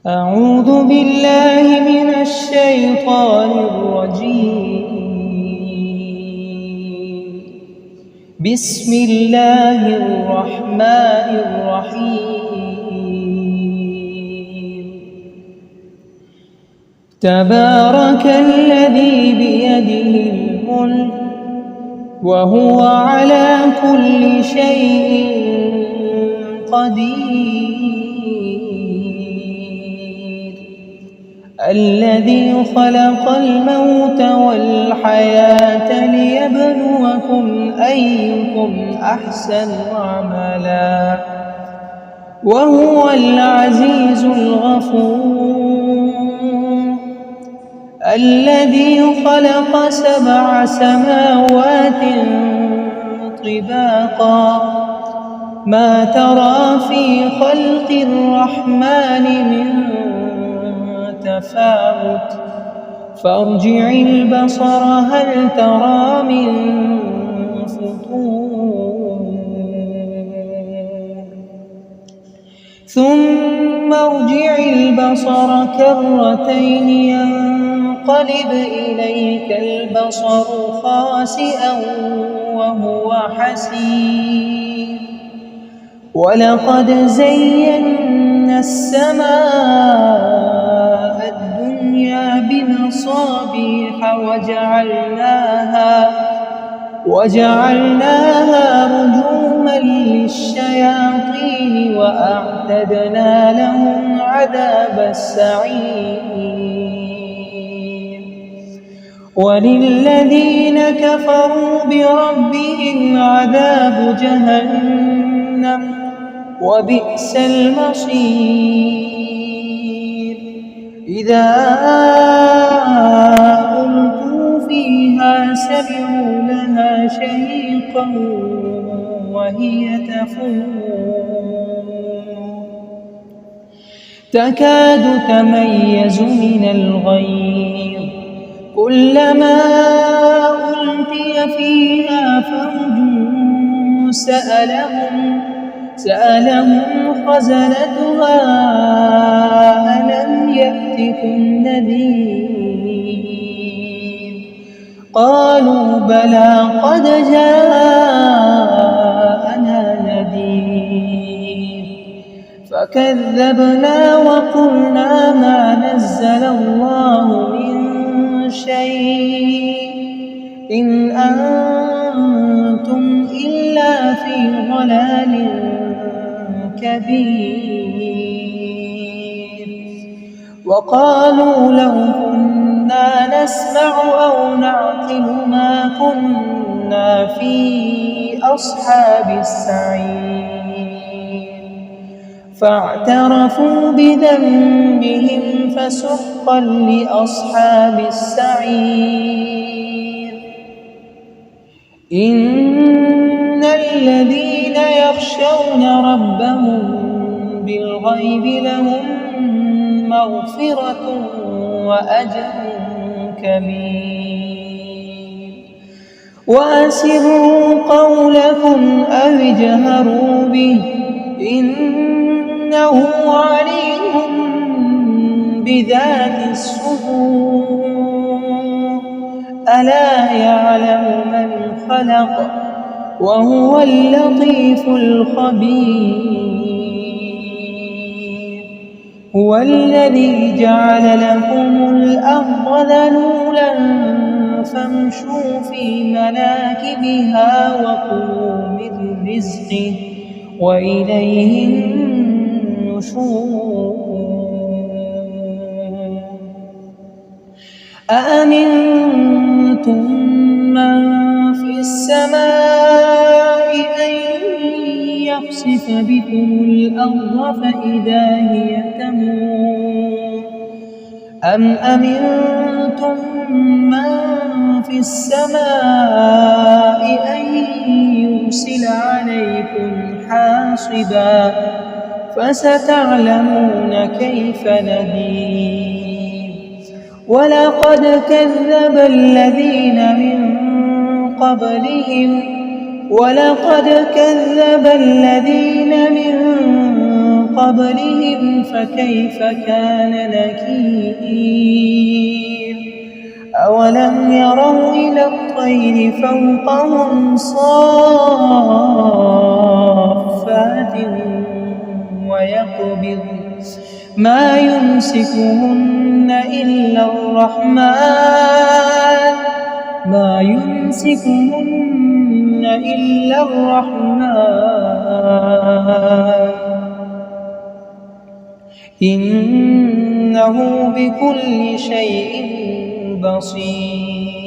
أعوذ بالله من الشيطان الرجيم. بسم الله الرحمن الرحيم. تبارك الذي بيده الملك وهو على كل شيء قدير. الذي خلق الموت والحياة ليبلوكم أيكم أحسن عملا وهو العزيز الغفور. الذي خلق 7 سماوات طباقا ما ترى في خلق الرحمن من تفاوت فارجع البصر هل ترى من فطور ثم ارجع البصر كرتين ينقلب إليك البصر خاسئا وهو حسير. ولقد زينا السماء الدنيا بمصابيح وجعلناها رجوما للشياطين وأعتدنا لهم عذاب السعير. وللذين كفروا بربهم عذاب جهنم وبئس المصير. إذا ألقوا فيها سمعوا لها شهيقا وهي تفور تكاد تميز من الغيظ كلما ألقي فيها فوج سألهم خزنتها ألم يأتكم نذير قالوا بلى قد جاءنا نذير فكذبنا وقلنا ما نزل الله من شيء إن أنتم إلا في ضلال كبير. وقالوا لو كنا نسمع أو نعقل ما كنا في أصحاب السعير فاعترفوا بذنبهم فسحقا لأصحاب السعير. إن الذين يخشون ربهم بالغيب لهم مغفرة وأجر كبير. وأسروا قولكم أو اجهروا به إنه عليم بذات الصدور. ألا يعلم من خلق وهو اللطيف الخبير. هو الذي جعل لكم الأرض ذلولا فامشوا في مناكبها وكلوا من رزقه وإليه النشور. أأمنتم من في السماء أن يخسف بكم الأرض فإذا هي تمور أم أمنتم من في السماء أن يرسل عليكم حاصبا فستعلمون كيف نذير. ولقد كذب الذين من قبلهم قبلهم فكيف كان نكير أولم يروا إلى الطير فوقهم صافات ويقبض ما يمسكهن إلا الرحمن إنه بكل شيء بصير.